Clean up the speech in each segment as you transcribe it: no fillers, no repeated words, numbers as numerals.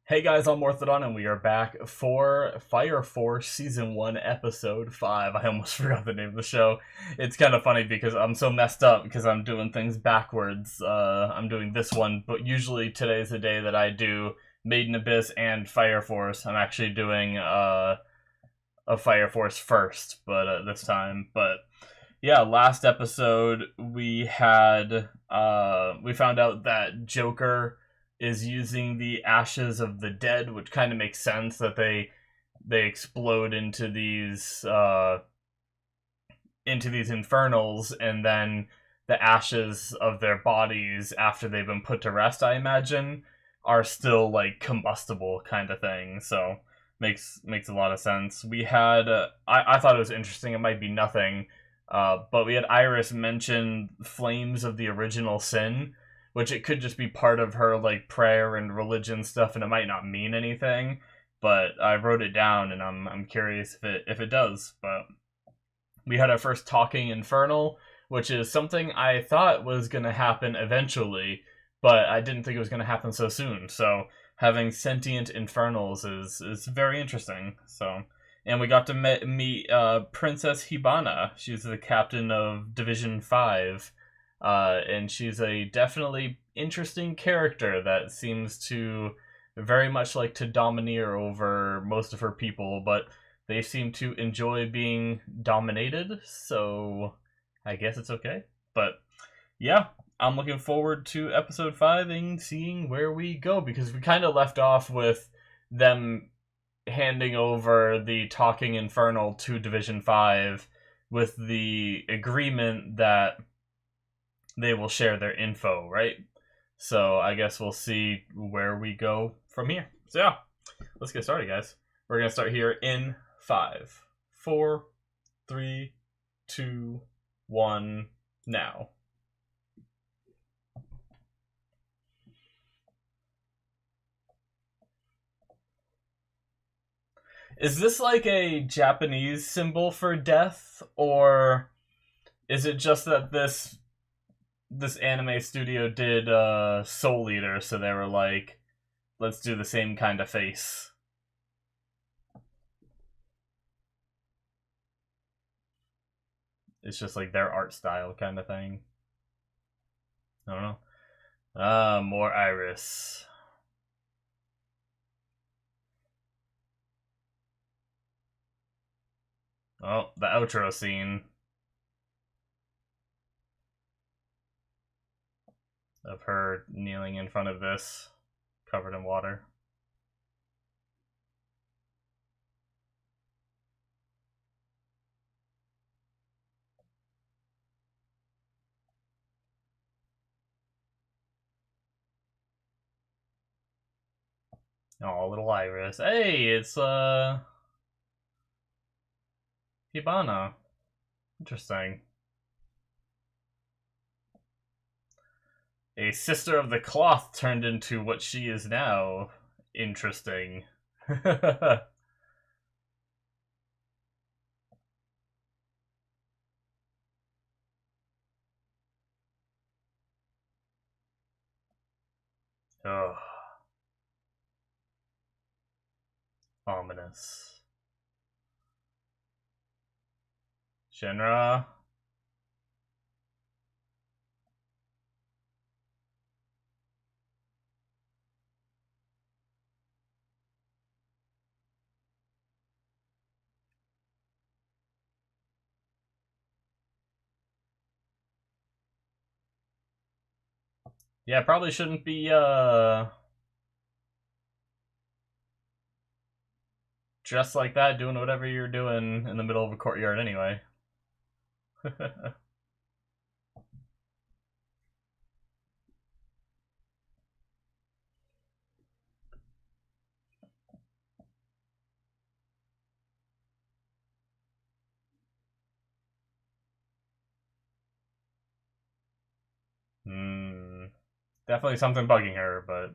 Hey guys, I'm Morthadon, and we are back for Fire Force Season 1, Episode 5. I almost forgot the name of the show. It's kind of funny because I'm so messed up because I'm doing things backwards. I'm doing this one, but usually today's the day that I do Maiden Abyss and Fire Force. I'm actually doing a Fire Force first, but this time. But yeah, last episode we found out that Joker is using the ashes of the dead, which kind of makes sense that they explode into these infernals, and then the ashes of their bodies after they've been put to rest, I imagine, are still like combustible kind of thing. So makes a lot of sense. We had I thought it was interesting. It might be nothing, but we had Iris mention flames of the original sin, which it could just be part of her like prayer and religion stuff, and it might not mean anything. But I wrote it down, and I'm curious if it does. But we had our first talking infernal, which is something I thought was gonna happen eventually, but I didn't think it was gonna happen so soon. So having sentient infernals is very interesting. So, and we got to meet Princess Hibana. She's the captain of Division 5, and she's a definitely interesting character that seems to very much like to domineer over most of her people, but they seem to enjoy being dominated, so I guess it's okay. But yeah, I'm looking forward to episode 5 and seeing where we go, because we kind of left off with them handing over the Talking Infernal to Division 5 with the agreement that they will share their info, right? So I guess we'll see where we go from here. So yeah, let's get started, guys. We're gonna start here in 5, 4, 3, 2, 1, now. Is this like a Japanese symbol for death, or is it just that this anime studio did Soul Eater, so they were like, let's do the same kind of face? It's just like their art style kind of thing. I don't know. More Iris. Oh, the outro scene of her kneeling in front of this, covered in water. Oh, little Iris. Hey, it's Hibana. Interesting. A sister of the cloth turned into what she is now. Interesting. Oh, ominous. Shinra. Yeah, probably shouldn't be dressed like that, doing whatever you're doing in the middle of a courtyard anyway. Hmm. Definitely something bugging her, but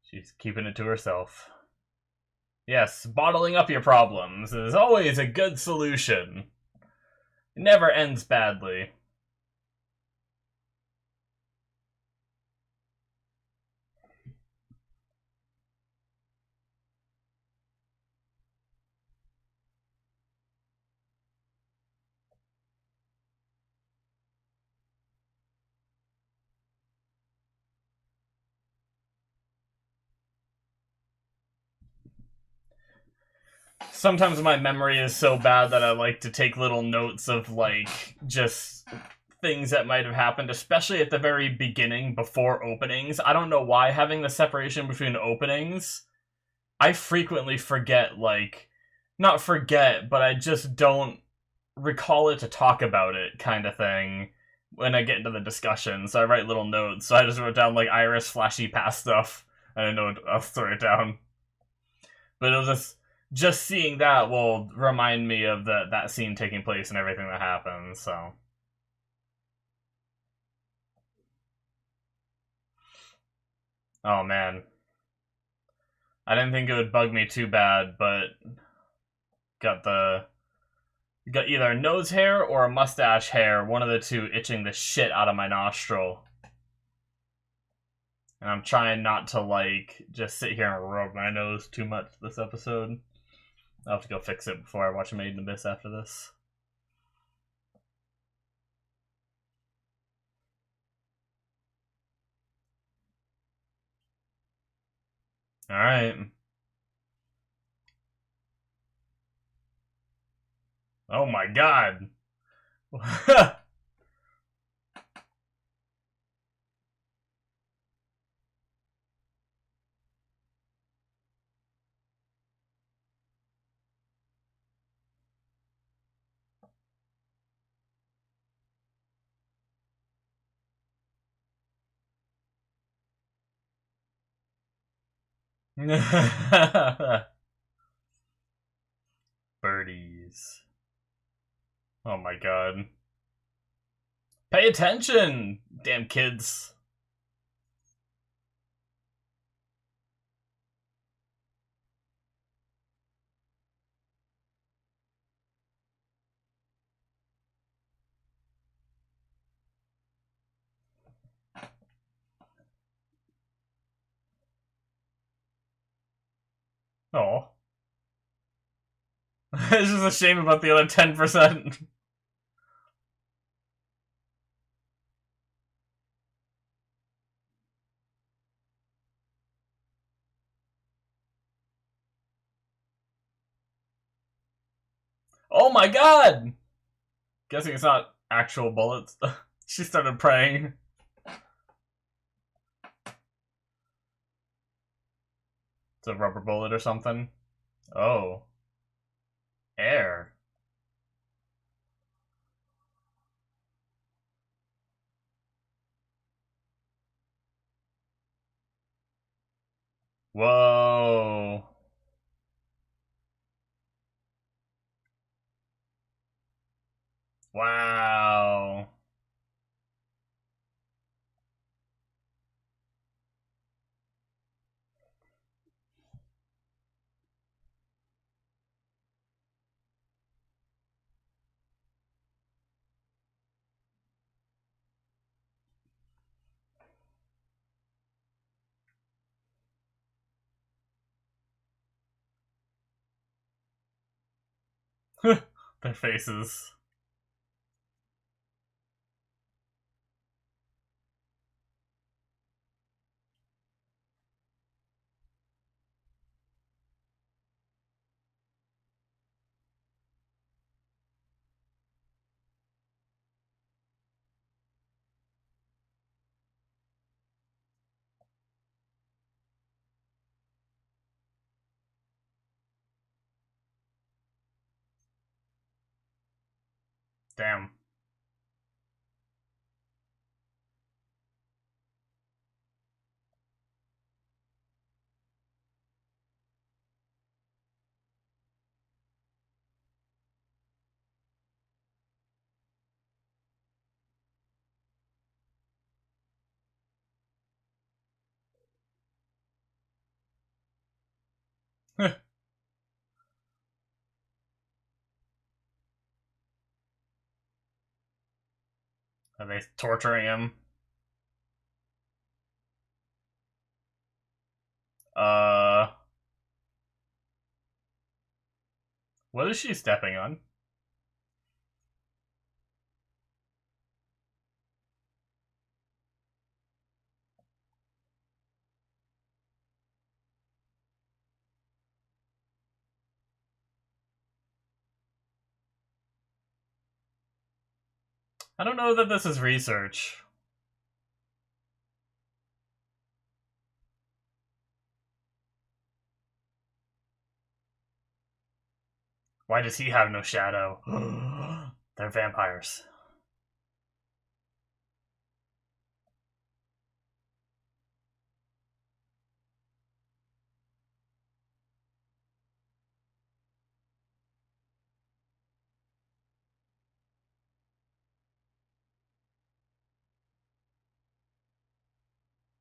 she's keeping it to herself. Yes, bottling up your problems is always a good solution. It never ends badly. sometimes my memory is so bad that I like to take little notes of, like, just things that might have happened, especially at the very beginning, before openings. I don't know why, having the separation between openings, I frequently forget, like, not forget, but I just don't recall it to talk about it, kind of thing, when I get into the discussion. So I write little notes. So I just wrote down, like, Iris flashy past stuff. I didn't know I'll throw it down. But it was just seeing that will remind me of that scene taking place and everything that happens, so. Oh man. I didn't think it would bug me too bad, but got either nose hair or a mustache hair, one of the two, itching the shit out of my nostril. And I'm trying not to, like, just sit here and rub my nose too much this episode. I'll have to go fix it before I watch Made in Abyss after this. Alright. Oh my god. Birdies. Oh my god. Pay attention! Damn kids. Oh. It's just a shame about the other 10%. Oh my god! Guessing it's not actual bullets. She started praying. It's a rubber bullet or something. Oh. Air. Whoa. Wow. Their faces. Damn. Are they torturing him? Uh... What is she stepping on? I don't know that this is research. Why does he have no shadow? They're vampires.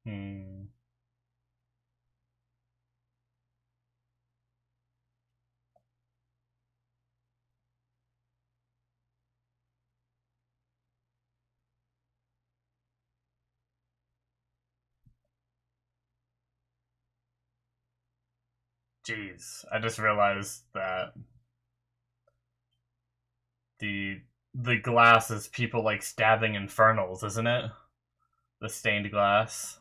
Hmm. Jeez, I just realized that the the glass is people like stabbing infernals, isn't it? The stained glass.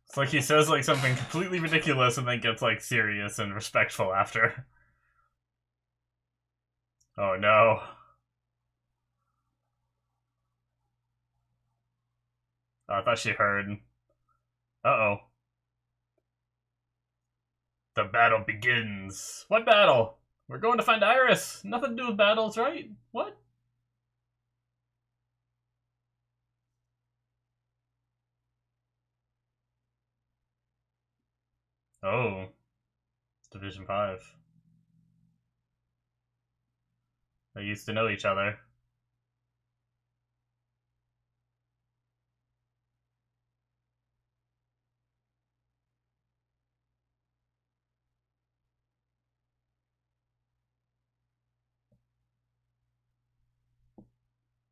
It's like he says like something completely ridiculous and then gets like serious and respectful after. Oh no. Oh, I thought she heard. Uh-oh. The battle begins. What battle? We're going to find Iris. Nothing to do with battles, right? What? Oh. Division 5. They used to know each other.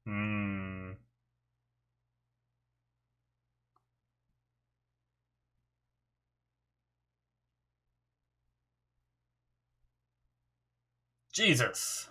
Hmm. Jesus.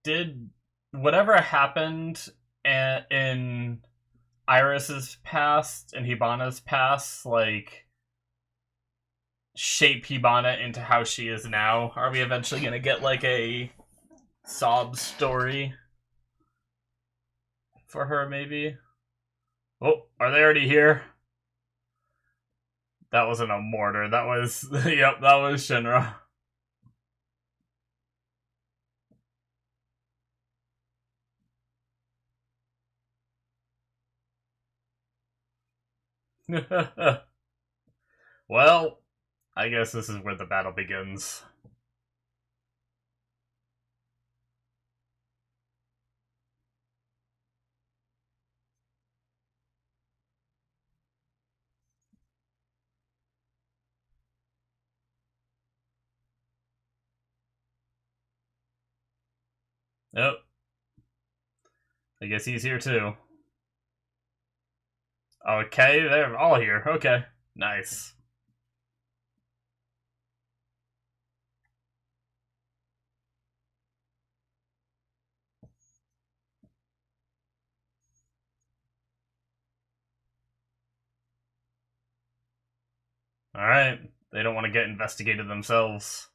Did whatever happened in Iris's past and Hibana's past, like, shape Hibana into how she is now? Are we eventually gonna get, like, a sob story for her, maybe? Oh, are they already here? That wasn't a mortar. That was... Yep, that was Shinra. Well, I guess this is where the battle begins. Yep. I guess he's here too. Okay, they're all here. Okay. Nice. Alright. They don't want to get investigated themselves.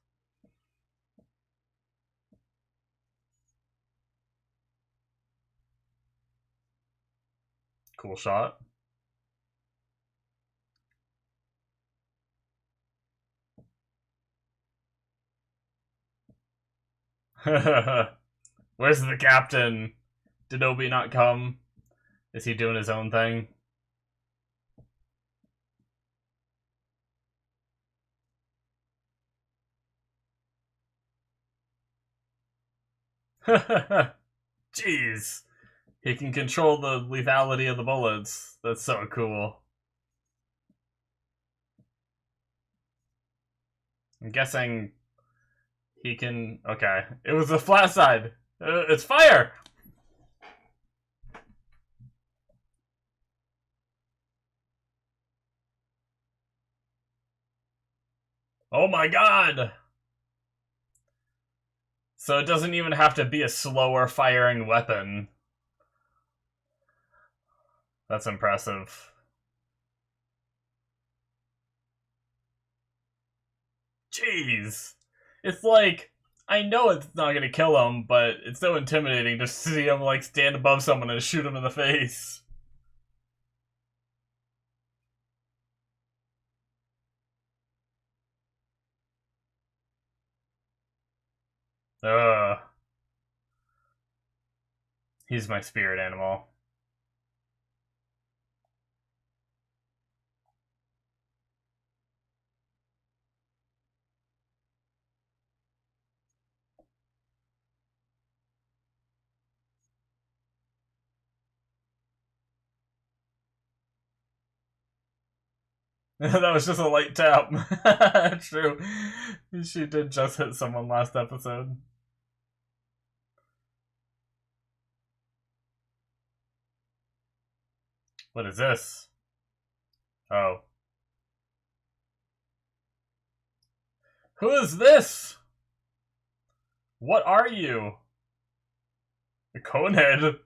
Cool shot. Where's the captain? Did Obi not come? Is he doing his own thing? Jeez. He can control the lethality of the bullets. That's so cool. I'm guessing he can... Okay. It was the flat side. It's fire! Oh my god! So it doesn't even have to be a slower firing weapon. That's impressive. Jeez. It's like, I know it's not gonna kill him, but it's so intimidating to see him like stand above someone and shoot him in the face. Ugh. He's my spirit animal. That was just a light tap. True. She did just hit someone last episode. What is this? Oh. Who is this? What are you? A conehead?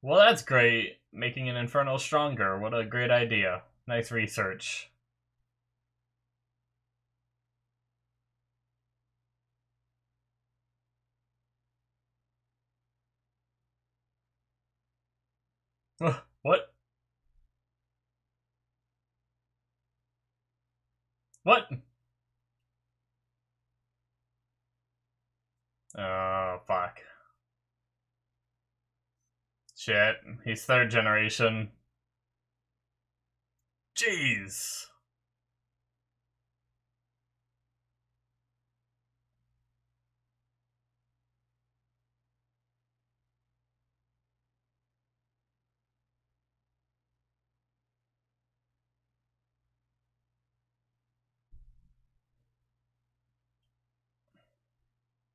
Well, that's great. Making an infernal stronger. What a great idea. Nice research. What? What? Oh, fuck. Shit. He's third generation. Jeez.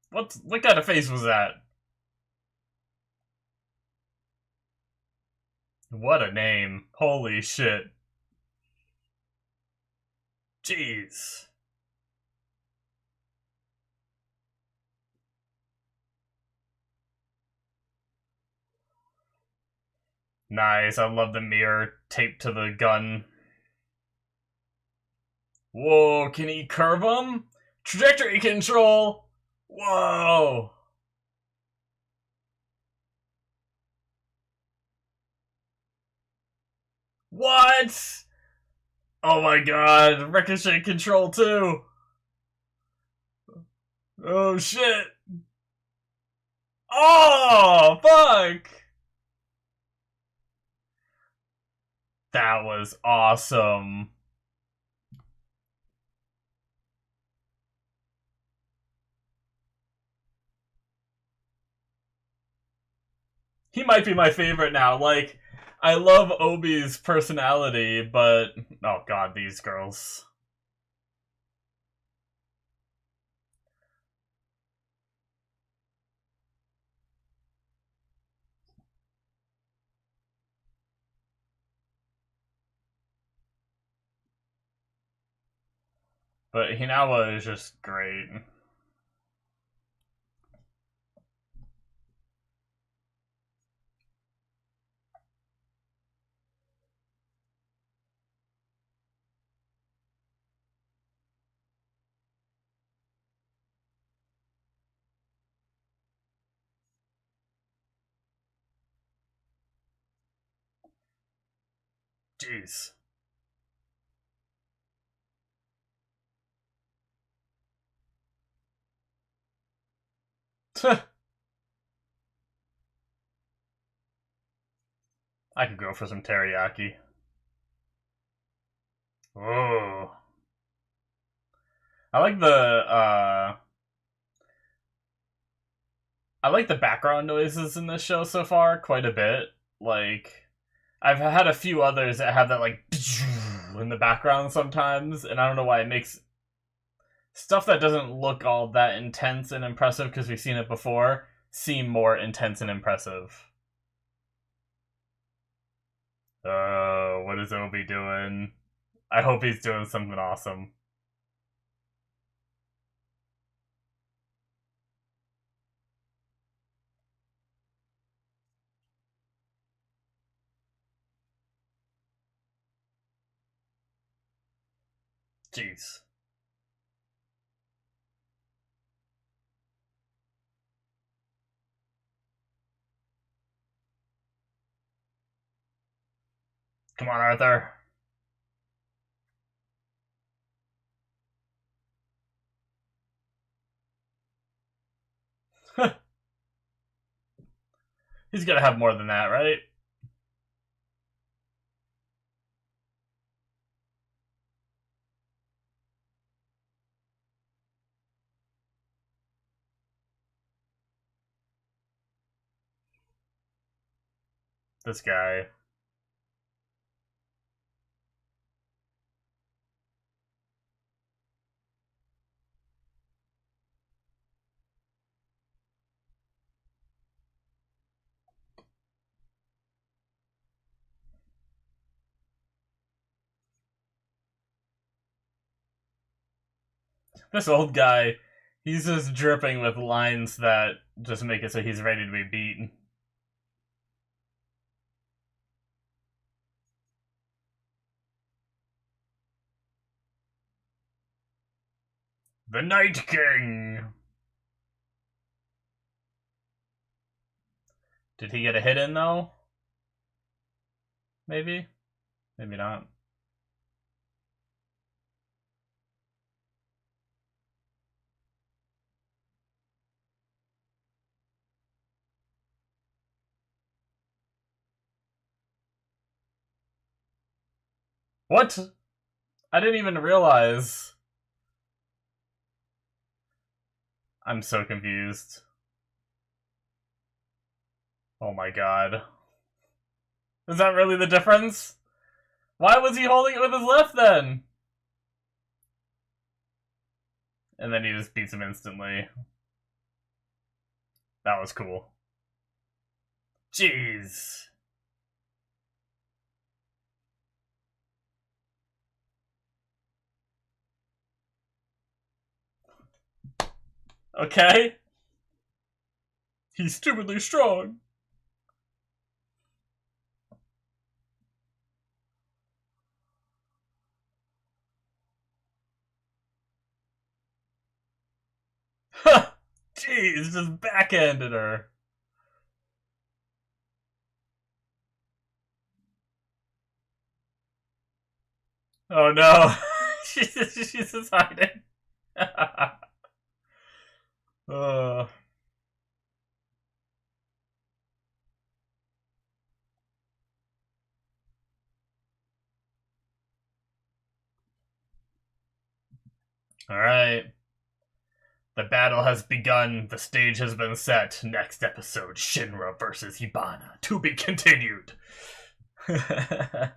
What kind of face was that? What a name. Holy shit. Jeez. Nice. I love the mirror taped to the gun. Whoa, can he curve him? Trajectory control! Whoa! What? Oh my god, ricochet control too! Oh shit! Oh, fuck! That was awesome. He might be my favorite now. Like, I love Obi's personality, but oh god, these girls. But Hanawa is just great. Jeez. I could go for some teriyaki. Oh. I like the background noises in this show so far quite a bit. Like, I've had a few others that have that like in the background sometimes, and I don't know why it makes stuff that doesn't look all that intense and impressive because we've seen it before seem more intense and impressive. Oh, what is Obi doing? I hope he's doing something awesome. Jeez. Come on, Arthur. He's gonna have more than that, right? This guy. This old guy, he's just dripping with lines that just make it so he's ready to be beaten. The Night King! Did he get a hit in, though? Maybe? Maybe not. What? I didn't even realize. I'm so confused. Oh my god. Is that really the difference? Why was he holding it with his left then? And then he just beats him instantly. That was cool. Jeez. Okay. He's stupidly strong. Jeez, just backhanded her. Oh no. she's just hiding. uh. Alright. The battle has begun. The stage has been set. Next episode, Shinra versus Hibana. To be continued. That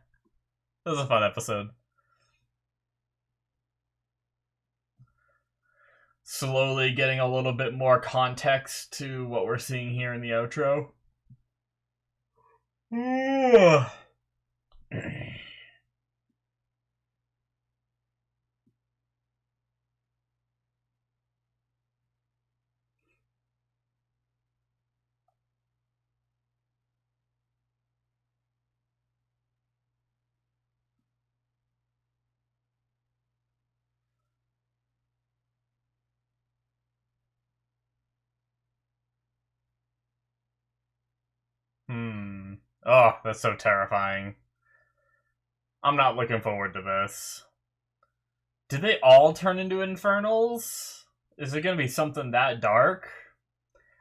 was a fun episode. Slowly getting a little bit more context to what we're seeing here in the outro. Oh, that's so terrifying. I'm not looking forward to this. Did they all turn into infernals? Is it gonna be something that dark?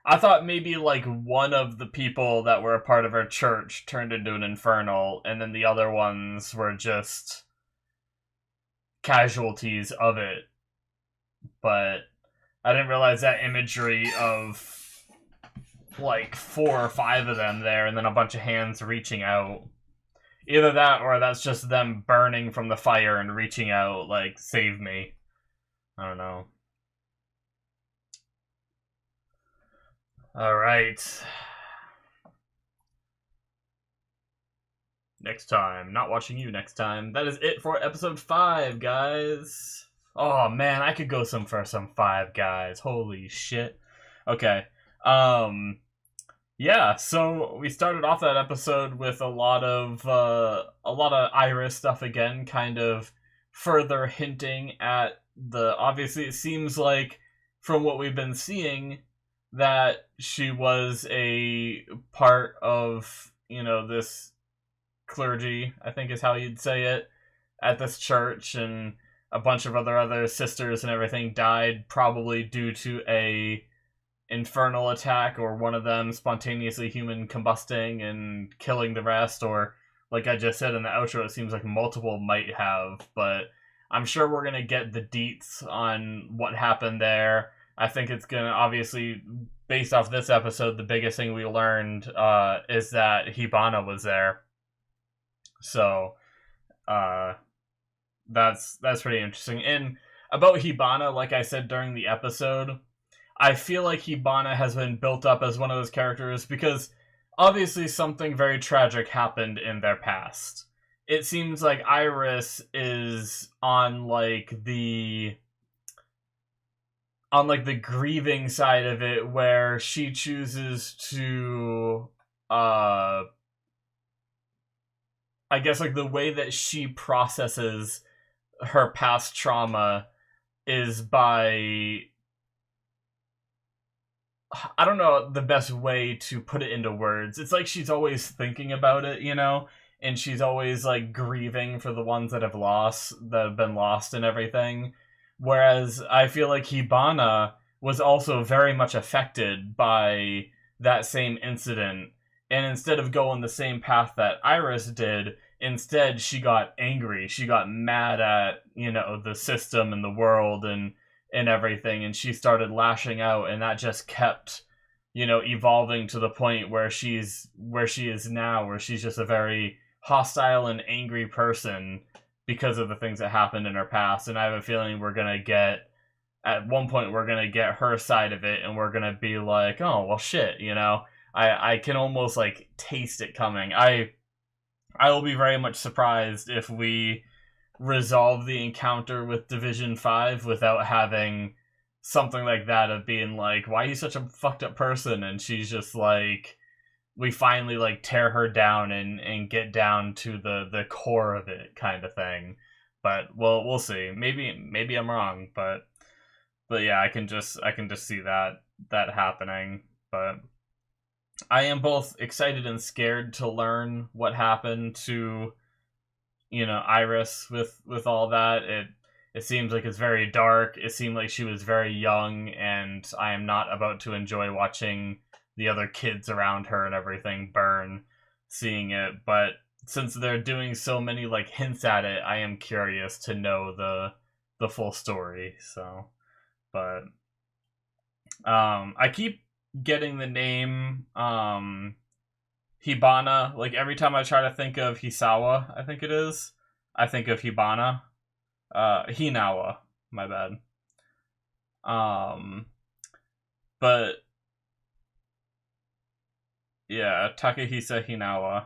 I thought maybe like one of the people that were a part of her church turned into an infernal, and then the other ones were just casualties of it. But I didn't realize that imagery of like 4 or 5 of them there, and then a bunch of hands reaching out. Either that, or that's just them burning from the fire and reaching out, like, save me. I don't know. Alright. Next time. Not watching you next time. That is it for episode 5, guys. Oh, man, I could go for some 5 guys. Holy shit. Okay. Yeah, so we started off that episode with a lot of Iris stuff again, kind of further hinting at obviously it seems like from what we've been seeing that she was a part of, this clergy, I think is how you'd say it, at this church, and a bunch of other sisters and everything died probably due to a infernal attack, or one of them spontaneously human combusting and killing the rest, or like I just said in the outro, it seems like multiple might have, but I'm sure we're gonna get the deets on what happened there. I think it's gonna, obviously, based off this episode, the biggest thing we learned is that Hibana was there. So that's pretty interesting. And about Hibana, like I said during the episode, I feel like Hibana has been built up as one of those characters because obviously something very tragic happened in their past. It seems like Iris is on the grieving side of it, where she chooses to I guess like the way that she processes her past trauma is by, I don't know the best way to put it into words. It's like she's always thinking about it, and she's always like grieving for the ones that have been lost and everything. Whereas I feel like Hibana was also very much affected by that same incident, and instead of going the same path that Iris did, instead she got angry. She got mad at, the system and the world and everything, and she started lashing out, and that just kept, evolving to the point where she is now, where she's just a very hostile and angry person because of the things that happened in her past. And I have a feeling at one point we're gonna get her side of it, and we're gonna be like, oh well shit, I can almost like taste it coming. I will be very much surprised if we resolve the encounter with Division 5 without having something like that, of being like, why are you such a fucked up person? And she's just like, we finally like tear her down and get down to the core of it, kind of thing. But we'll see. Maybe I'm wrong, but yeah, I can just see that happening. But I am both excited and scared to learn what happened to, Iris with all that. It seems like it's very dark. It seemed like she was very young, and I am not about to enjoy watching the other kids around her and everything burn, seeing it. But since they're doing so many like hints at it, I am curious to know the full story. So, but I keep getting the name Hibana, like every time I try to think of Hisawa, I think of Hibana. Hanawa, my bad. But yeah, Takehisa Hanawa.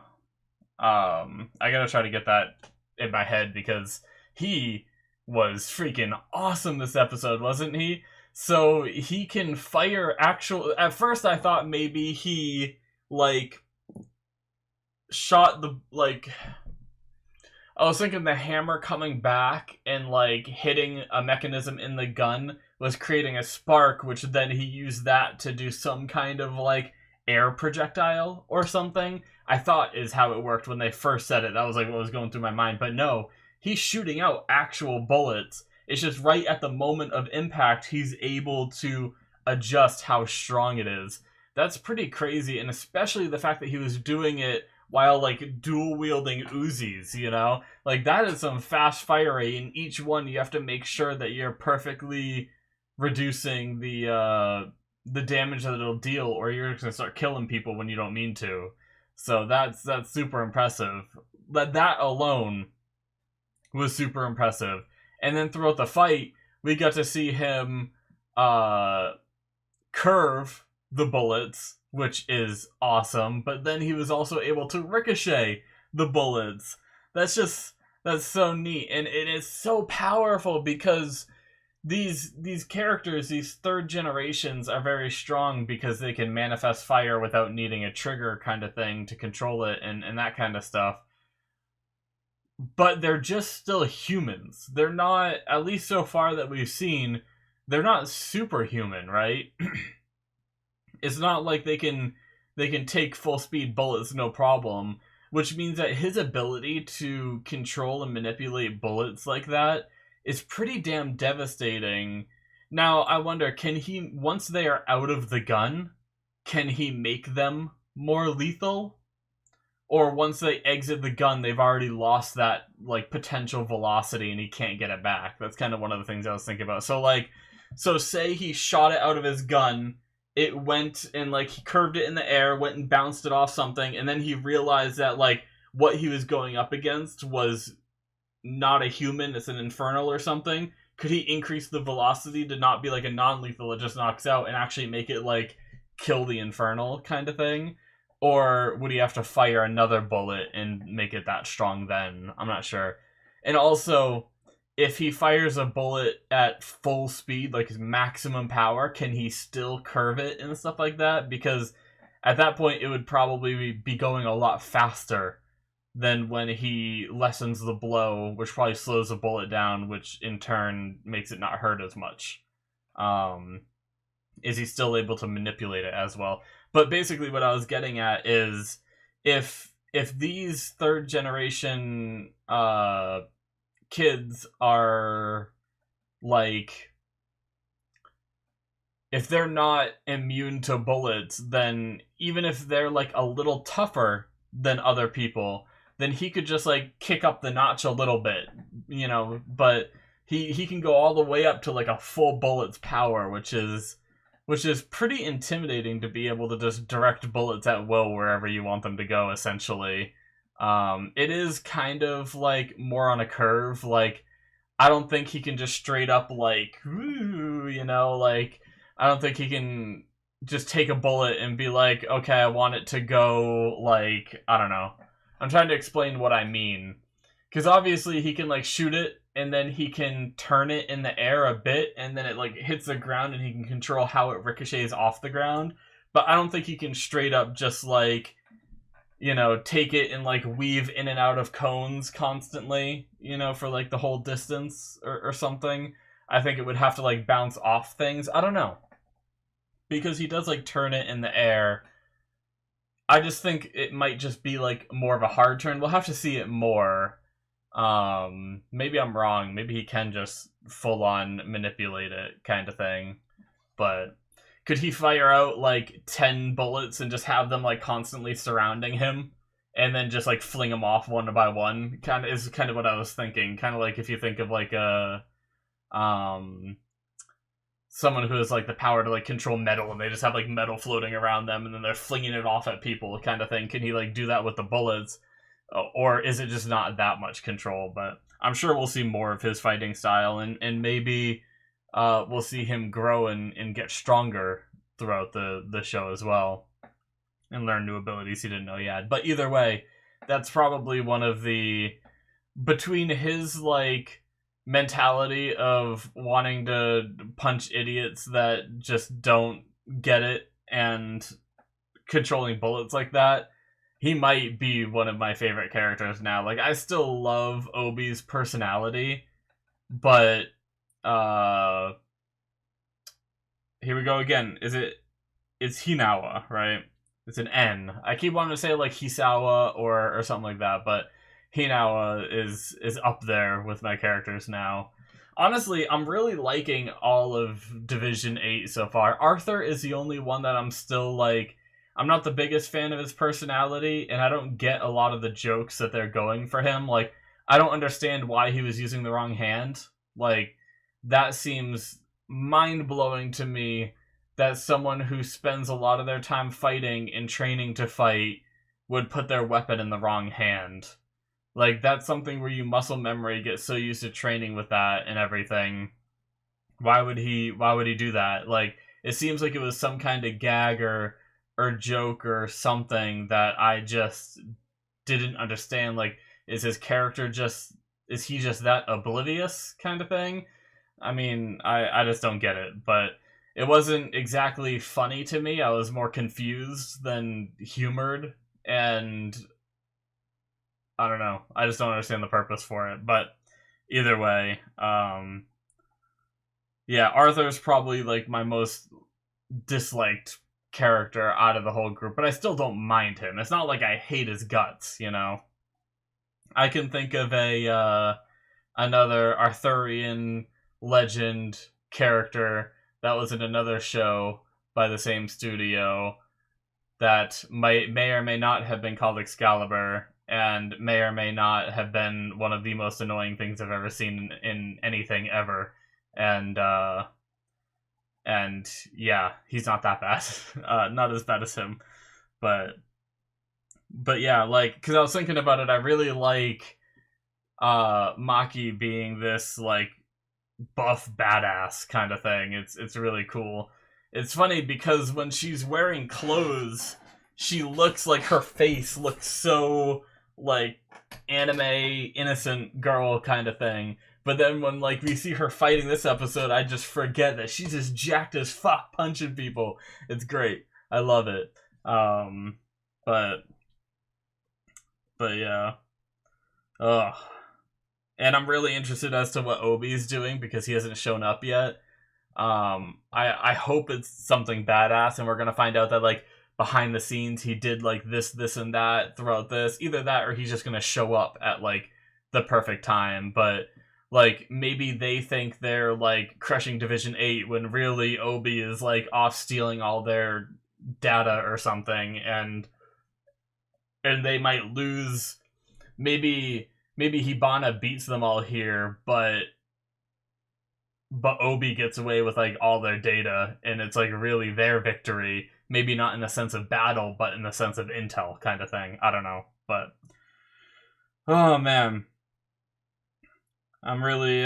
I gotta try to get that in my head, because he was freaking awesome this episode, wasn't he? So he can fire actual. At first, I thought maybe he like shot the like. I was thinking the hammer coming back and like hitting a mechanism in the gun was creating a spark, which then he used that to do some kind of like air projectile or something. I thought is how it worked when they first said it. That was like what was going through my mind. But no, he's shooting out actual bullets. It's just right at the moment of impact, he's able to adjust how strong it is. That's pretty crazy, and especially the fact that he was doing it while like dual wielding Uzis, you know? Like that is some fast firing. In each one you have to make sure that you're perfectly reducing the damage that it'll deal, or you're just gonna start killing people when you don't mean to. So that's super impressive. That alone was super impressive. And then throughout the fight, we got to see him curve the bullets, which is awesome. But then he was also able to ricochet the bullets. That's so neat, and it is so powerful because these characters, these third generations, are very strong because they can manifest fire without needing a trigger kind of thing to control it and that kind of stuff. But they're just still humans. They're not, at least so far that we've seen, they're not superhuman, right? It's not like they can take full speed bullets no problem, which means that his ability to control and manipulate bullets like that is pretty damn devastating. Now, I wonder, can he, once they are out of the gun, can he make them more lethal? Or once they exit the gun, they've already lost that, like, potential velocity and he can't get it back? That's kind of one of the things I was thinking about. So say he shot it out of his gun, it went and, like, he curved it in the air, went and bounced it off something, and then he realized that, like, what he was going up against was not a human, it's an infernal or something. Could he increase the velocity to not be like a non-lethal that just knocks out and actually make it like kill the infernal kind of thing? Or would he have to fire another bullet and make it that strong then? I'm not sure. And also, if he fires a bullet at full speed, like his maximum power, can he still curve it and stuff like that? Because at that point it would probably be going a lot faster than when he lessens the blow, which probably slows the bullet down, which in turn makes it not hurt as much. Is he still able to manipulate it as well? But basically what I was getting at is if these third generation kids are like, if they're not immune to bullets, then even if they're like a little tougher than other people, then he could just like kick up the notch a little bit, you know, but he can go all the way up to like a full bullet's power, which is pretty intimidating, to be able to just direct bullets at will wherever you want them to go, essentially. It is kind of like more on a curve. Like, I don't think he can just straight up like, woo, you know, like, I don't think he can just take a bullet and be like, okay, I want it to go like, I don't know. I'm trying to explain what I mean. Because obviously he can like shoot it, and then he can turn it in the air a bit, and then it like hits the ground, and he can control how it ricochets off the ground. But I don't think he can straight up just like, you know, take it and like weave in and out of cones constantly, you know, for like the whole distance or something. I think it would have to like bounce off things. I don't know. Because he does like turn it in the air. I just think it might just be like more of a hard turn. We'll have to see it more. Maybe I'm wrong. Maybe he can just full on manipulate it kind of thing. But could he fire out like 10 bullets and just have them like constantly surrounding him and then just like fling them off one by one? Kind of is kind of what I was thinking. Kind of like if you think of like a someone who has like the power to like control metal, and they just have like metal floating around them and then they're flinging it off at people kind of thing. Can he like do that with the bullets? Or is it just not that much control? But I'm sure we'll see more of his fighting style, and maybe we'll see him grow and get stronger throughout the show as well, and learn new abilities he didn't know he had. But either way, that's probably one of the, between his like mentality of wanting to punch idiots that just don't get it and controlling bullets like that, he might be one of my favorite characters now. Like, I still love Obi's personality, but here we go again. It's Hanawa, right? It's an N. I keep wanting to say like Hisawa or something like that, but Hanawa is up there with my characters now. Honestly, I'm really liking all of Division 8 so far. Arthur is the only one that I'm still like, I'm not the biggest fan of his personality, and I don't get a lot of the jokes that they're going for him. Like, I don't understand why he was using the wrong hand. Like, that seems mind blowing to me that someone who spends a lot of their time fighting and training to fight would put their weapon in the wrong hand. Like, that's something where you muscle memory, get so used to training with that and everything. Why would he do that? Like, it seems like it was some kind of gag or joke or something that I just didn't understand. Like, is he just that oblivious kind of thing? I mean, I just don't get it, but it wasn't exactly funny to me. I was more confused than humored, and I don't know. I just don't understand the purpose for it. But either way, yeah, Arthur's probably like my most disliked character out of the whole group, but I still don't mind him. It's not like I hate his guts, you know. I can think of a another Arthurian legend character that was in another show by the same studio that may or may not have been called Excalibur, and may or may not have been one of the most annoying things I've ever seen in anything ever. And yeah, he's not that bad. Not as bad as him, but yeah, like, because I was thinking about it, I really like Maki being this like buff badass kind of thing. It's really cool. It's funny because when she's wearing clothes, she looks like her face looks so like anime innocent girl kind of thing. But then when like we see her fighting this episode, I just forget that she's just jacked as fuck punching people. It's great. I love it. But yeah. Ugh. And I'm really interested as to what Obi's doing because he hasn't shown up yet. I hope it's something badass, and we're gonna find out that like behind the scenes he did like this and that throughout this. Either that or he's just gonna show up at like the perfect time. But like maybe they think they're like crushing Division 8 when really Obi is like off stealing all their data or something, and they might lose. Maybe Hibana beats them all here, but Obi gets away with like all their data, and it's like really their victory. Maybe not in the sense of battle, but in the sense of intel kind of thing. I don't know, but oh man, I'm really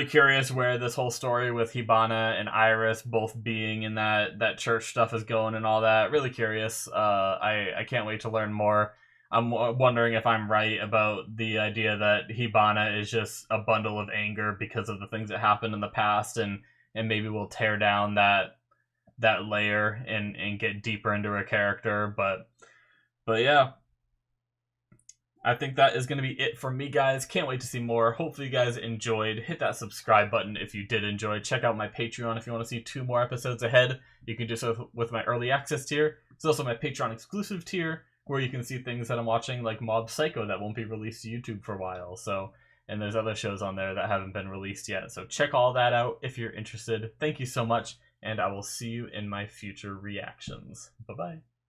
curious where this whole story with Hibana and Iris both being in that church stuff is going and all that. Really curious. I can't wait to learn more. I'm wondering if I'm right about the idea that Hibana is just a bundle of anger because of the things that happened in the past, and maybe we'll tear down that layer and get deeper into her character. But yeah, I think that is going to be it for me, guys. Can't wait to see more. Hopefully you guys enjoyed. Hit that subscribe button if you did enjoy. Check out my Patreon if you want to see 2 more episodes ahead. You can do so with my early access tier. There's also my Patreon exclusive tier, where you can see things that I'm watching, like Mob Psycho, that won't be released to YouTube for a while. So, and there's other shows on there that haven't been released yet. So check all that out if you're interested. Thank you so much, and I will see you in my future reactions. Bye-bye.